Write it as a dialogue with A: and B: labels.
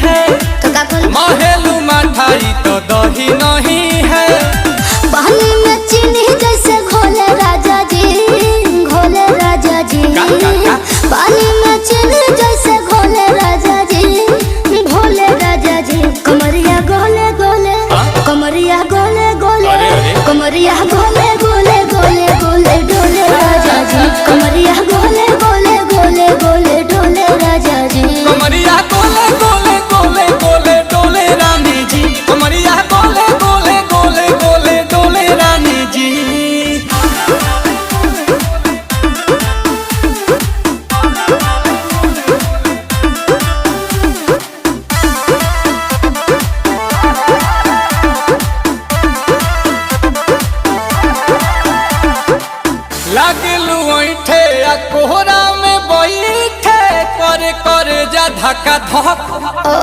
A: है।
B: तो का बोल
A: महलू मठाई तो दही नहीं है।
B: पानी में चीनी जैसे घोले राजा जी, घोले राजा जी। पानी में चीनी जैसे घोले राजा जी, घोले राजा जी। कमरिया गोले गोले, कमरिया गोले गोले, कमरिया गोले गोले गोले गोले डोले राजा जी। कमरिया गोले गोले गोले गोले डोले राजा जी।
A: कमरिया गोले गोले गोले गोले डोले रानी जी। कमरिया गोले गोले गोले गोले डोले रानी जी। लागलू ऐठे आ कोहरा में बैठे, करे करे जा धक्का धक।